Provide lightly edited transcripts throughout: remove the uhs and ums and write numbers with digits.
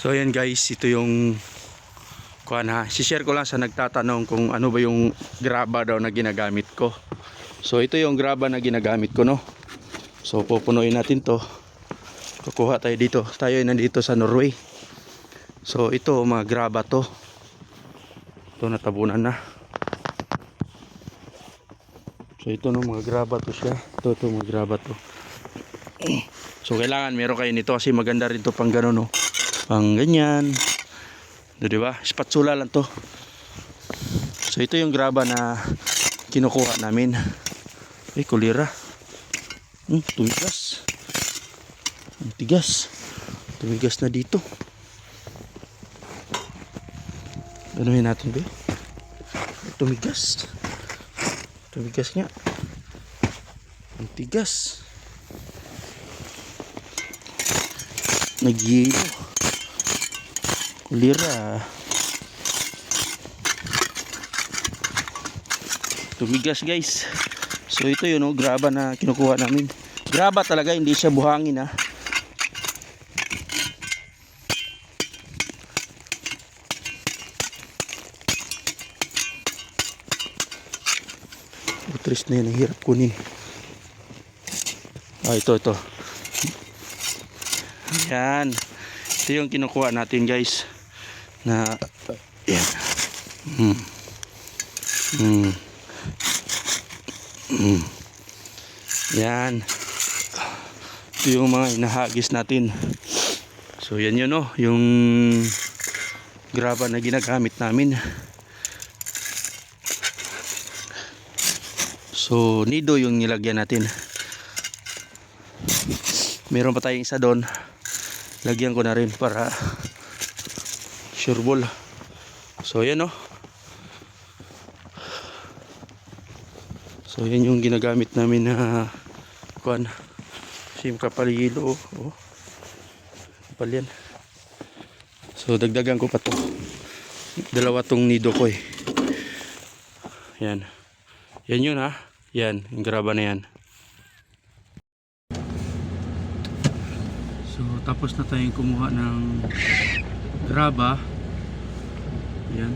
So ayan guys, ito yung share ko lang sa nagtatanong kung ano ba yung graba daw na ginagamit ko. So ito yung graba na ginagamit ko, no. So pupunuin natin to. Kukuha tayo dito. Tayo ay nandito sa Norway. So ito mga graba to. Ito natabunan na. So ito no, mga graba to siya. Ito mga graba to. So kailangan meron kayo nito kasi maganda rin to pang gano'n, no. Pang ganyan. Di ba? Spatula lang to. So ito yung graba na kinukuha namin. Ay, kulira. Tumigas. Ang tigas. Tumigas na dito. Ganuhin natin, be. Tumigas. Tumigas nga. Ang tigas. Nagyelo. Kulira. Tumigas guys. So ito yun, oh, graba na kinukuha namin. Graba talaga, hindi siya buhangin, ha. Utris na yun, ang hirap kunin. Ito. Yan. Ito yung kinukuha natin guys. Na yan. Yan. Ito yung mga inahagis natin. So yan yun, no, yung graba na ginagamit namin. So nido yung nilagyan natin. Meron pa tayong isa doon. Lagyan ko na rin para sureball. So yan, no. So yan yung ginagamit namin na sim kapalilo. Kapal yan. So dagdagan ko pa to. Dalawa tong nido ko, eh. Yan. Yan yun, ha. Yan, yung graba na yan. So tapos na tayong kumuha ng graba. Yan.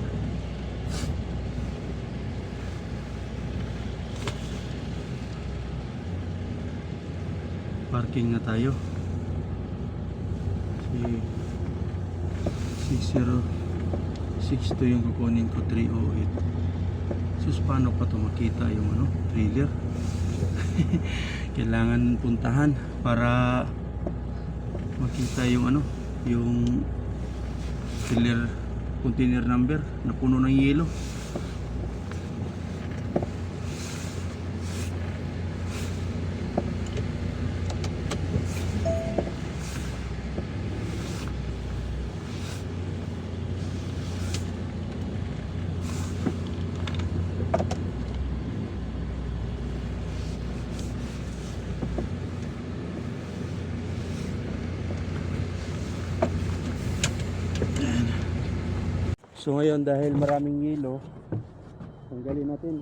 Parking na tayo. Si 6062 yung kukunin ko, 308. Sus, paano pa to makita yung trailer? Kailangan puntahan para makita yung yung trailer container number na puno ng yelo. So ngayon, dahil maraming yelo, tanggalin natin.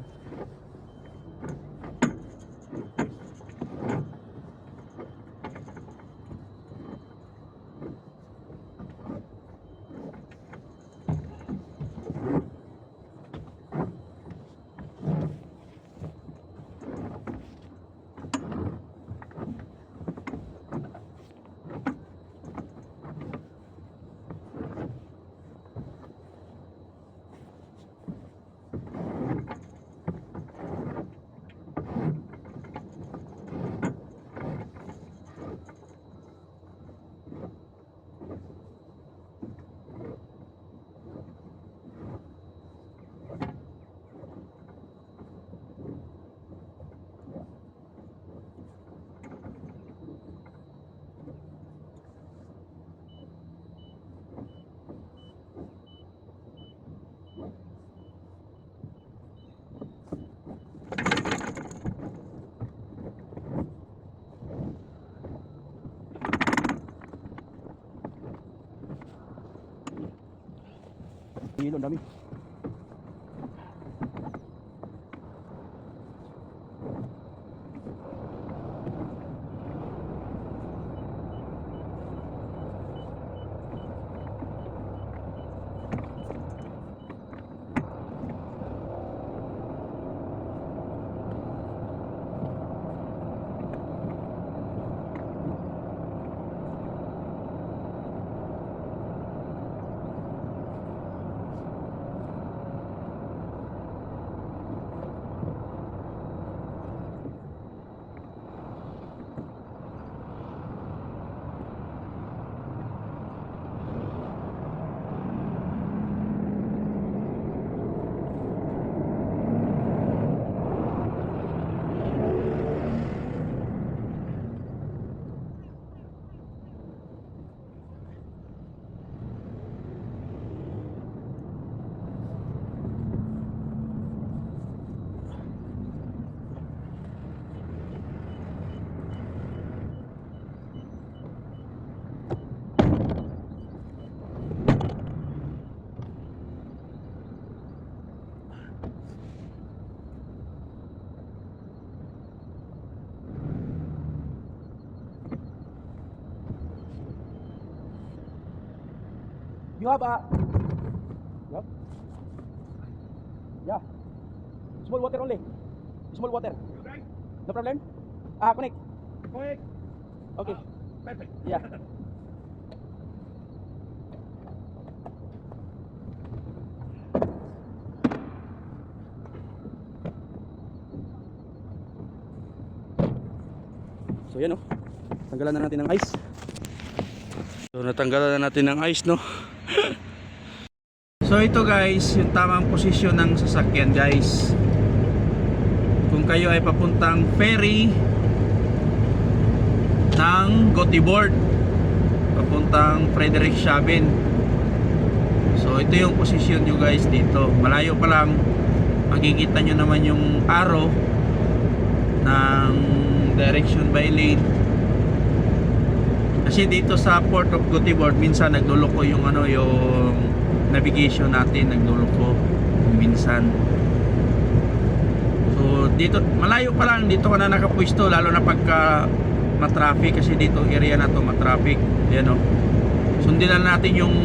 Yelo, dami. You have a... Yup. Yeah. Small water only. Small water. Okay? No problem? Connect. Quick. Okay. Perfect. Yeah. So yan, oh. Tanggalan na natin ng ice. So natanggalan na natin ng ice, no. So ito guys, yung tamang posisyon ng sasakyan guys. Kung kayo ay papuntang ferry ng Göteborg papuntang Frederick Schaben. So ito yung posisyon nyo guys dito. Malayo pa lang makikita nyo naman yung arrow ng direction by lane. Kasi dito sa Port of Göteborg minsan nagluloko yung yung navigation natin, nagluloko minsan. So dito malayo pa lang, dito ka na nakapwesto lalo na pagka matraffic, kasi dito area na to matraffic. Ayan, sundin na natin yung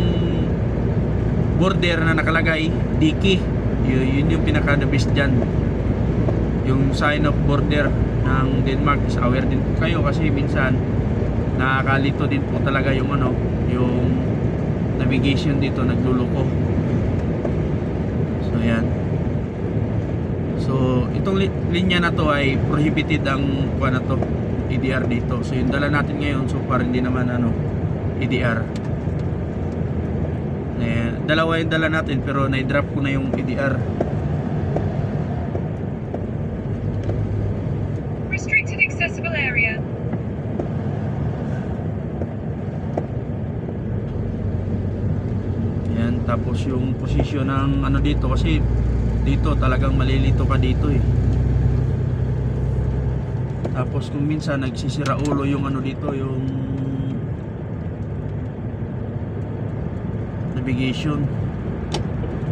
border na nakalagay Diki. Yun yung pinaka the best dyan, yung sign of border ng Denmark. Is aware din po kayo kasi minsan nakakalito din po talaga yung yung navigation dito, nagluloko. So yan. So itong linya na to ay prohibited ang na to, EDR dito. So yung dala natin ngayon so far hindi naman EDR. Dalawa yung dala natin pero na-drop ko na yung EDR. Restricted accessible area. Yan, tapos yung posisyon ng dito, kasi dito talagang malilito ka dito eh. Tapos kung minsan nagsisira ulo yung dito, yung navigation.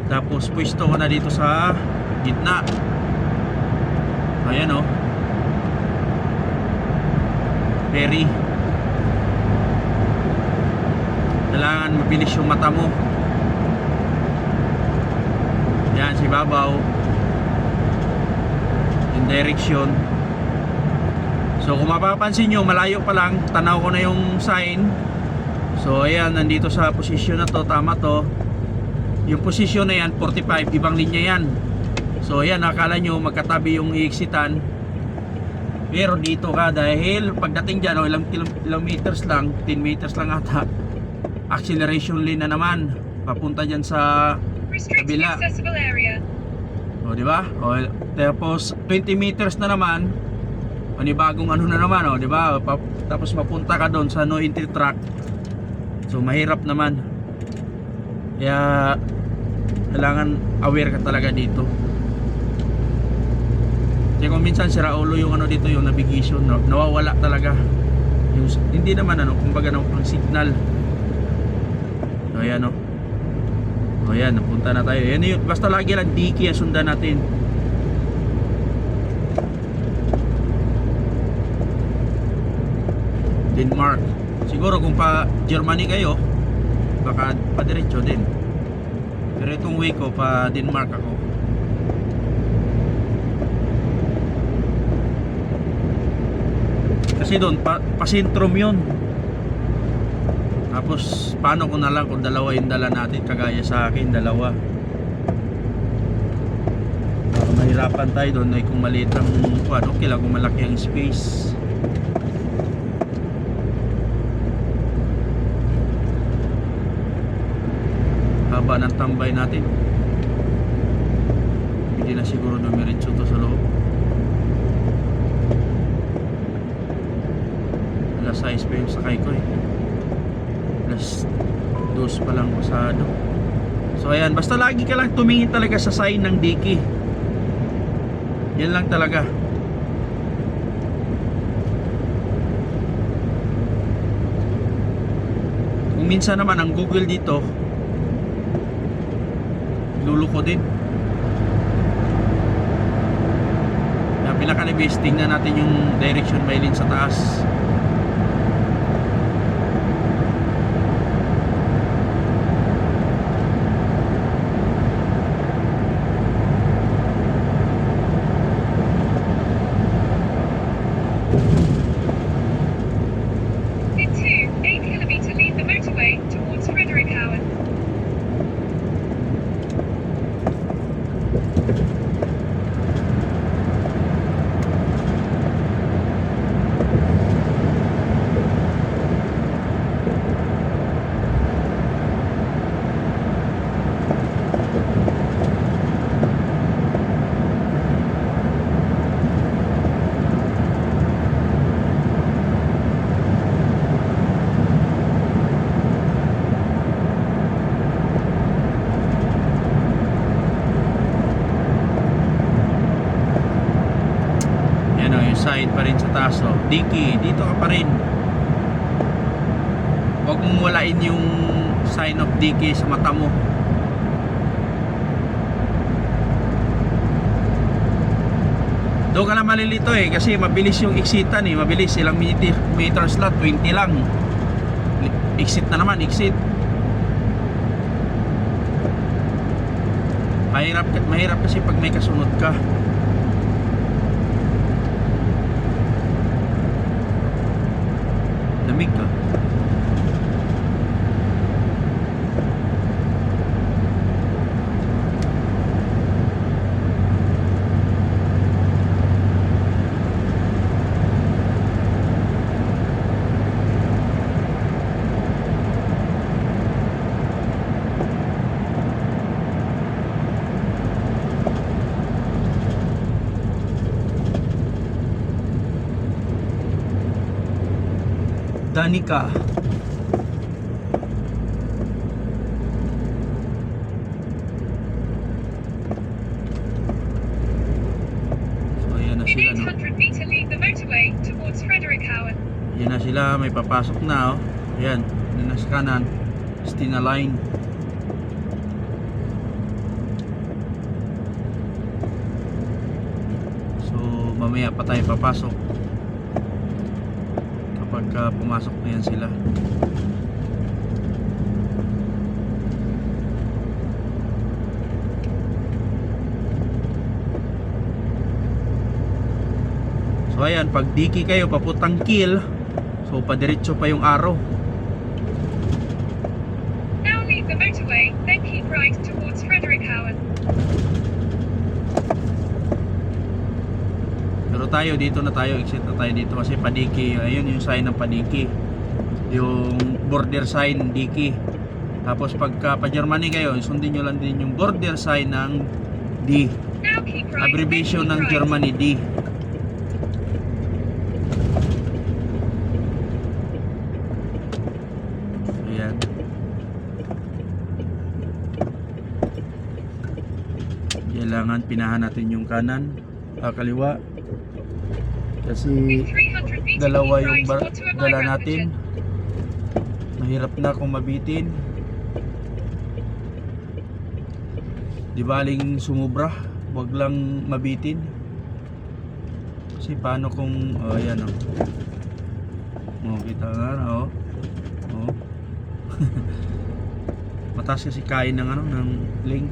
Tapos pwesto ko na dito sa gitna. Ayan, ferry. Kailangan mabilis yung mata mo. Yan, si babaw yung direction. So kung mapapansin nyo, malayo pa lang, tanaw ko na yung sign. So ayan, nandito sa posisyon na to, tama to. Yung posisyon na yan, 45, ibang linya yan. So ayan, akala nyo magkatabi yung i-exitan, pero dito ka, dahil pagdating dyan, ilang meters lang, 10 meters lang ata, acceleration lane na naman papunta dyan sa kabila. Accessible area. O di ba? O tapos 20 meters na naman, panibagong na naman, di ba? Tapos mapunta ka doon sa no entry track. So mahirap naman. Kaya kailangan aware ka talaga dito. Kasi kung minsan sira ulo yung dito, yung navigation, nawawala talaga. Yung, hindi naman kumbaga ang signal. So ayan, o yan, napunta na tayo. Yan yun, basta lagi lang Diki ang sundan natin. Denmark. Siguro kung pa Germany kayo, baka padiretso din. Pero itong way ko pa Denmark ako. Kasi doon pasintrom yun. Tapos paano ko na lang kung dalawa yung dala natin, kagaya sa akin dalawa. Mahirapan tayo doon ay kung maliit ang okay lang kung malaki ang space. Haba ng tambay natin, hindi na siguro dumiretso to sa loob. Alas 6 pa yung sakay ko eh. Alas 2 pa lang pasado. So ayan, basta lagi ka lang tumingin talaga sa sign ng Diki. Yan lang talaga. Kung minsan naman ang Google dito luluko din. Na pinaka-best, tingnan natin yung direction by lane sa taas. aso. Diki, dito ka pa rin. Huwag mong walain yung sign of Diki sa mata mo. Doon ka na malilito eh, kasi mabilis yung exitan eh. Mabilis, ilang meters lang, 20 lang. Exit na naman, exit. Mahirap kasi pag may kasunod ka. Lamig ka. Danica. So ayan na In sila, no? 800 meter, leave the motorway towards Frederickhauen. Ayan na sila, may papasok na, oh. Ayan, yun na sa kanan, Stina Line. So mamaya pa tayo papasok kapag pumasok na yan sila. So ayan, pag Diki kayo papuntang Kiel, so padiretso pa yung araw. Now leave the motorway, then keep right towards Frederickhauen. Pero tayo dito na tayo, exit na tayo dito kasi Padiki, ayun yung sign ng Padiki. Yung border sign Diki. Tapos pagka pa Germany kayo, sundin nyo lang din yung border sign ng D. Now keep right, Abbreviation then ng keep right. Germany D. Ayan. Kailangan pinahan natin yung kanan, kaliwa. Kasi In 300 meter, dalawa keep yung right onto a dala migrant natin. Mahirap na kung mabitin. Di baling sumubra, wag lang mabitin. Kasi paano kung ayan oh. Oh, kita nga oh. Oh. Mataas kasi kain ng ano ng link.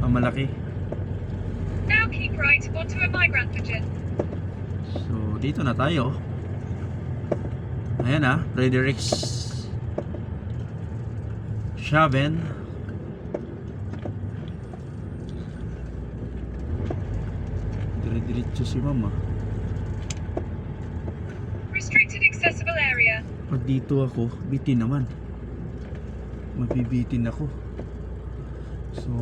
Malaki. Now keep right onto a migrant pigeon. So dito na tayo. Ayan ah, Fredericks Schaven. Dire-diretso si mama. Restricted accessible area. Pag dito ako, bitin naman. Mabibitin ako. So,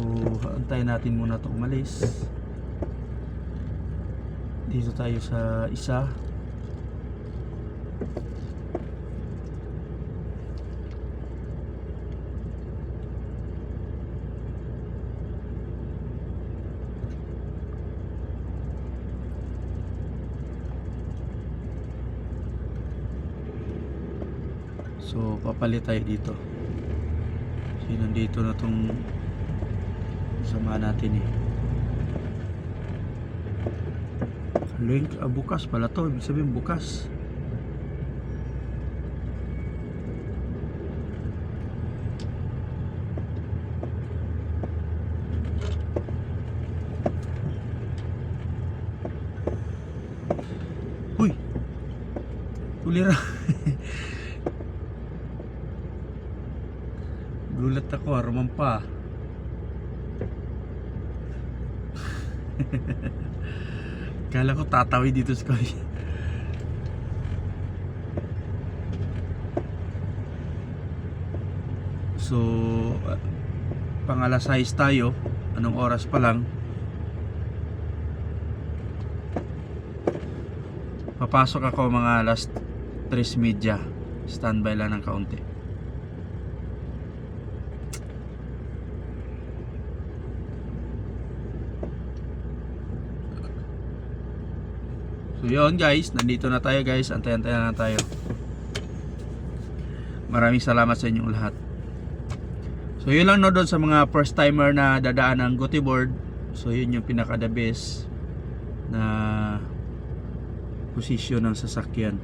antayin natin muna ito umalis. Dito tayo sa isa. So, papalit tayo dito. Kasi nandito na tong sama natin eh. Link, bukas pala to. Ibig sabihin bukas. Uy! Tulira. Gulat ako, rumampa. Kala ko tatawid dito sa kanya. So pang alas 6 tayo. Anong oras pa lang? Papasok ako mga alas 3:30. Standby lang ng kaunti. So yun guys, nandito na tayo guys, antay-antayan na tayo. Maraming salamat sa inyong lahat. So yun lang no doon sa mga first timer na dadaan ng Gotiboard. So yun yung pinaka the best na posisyon ng sasakyan.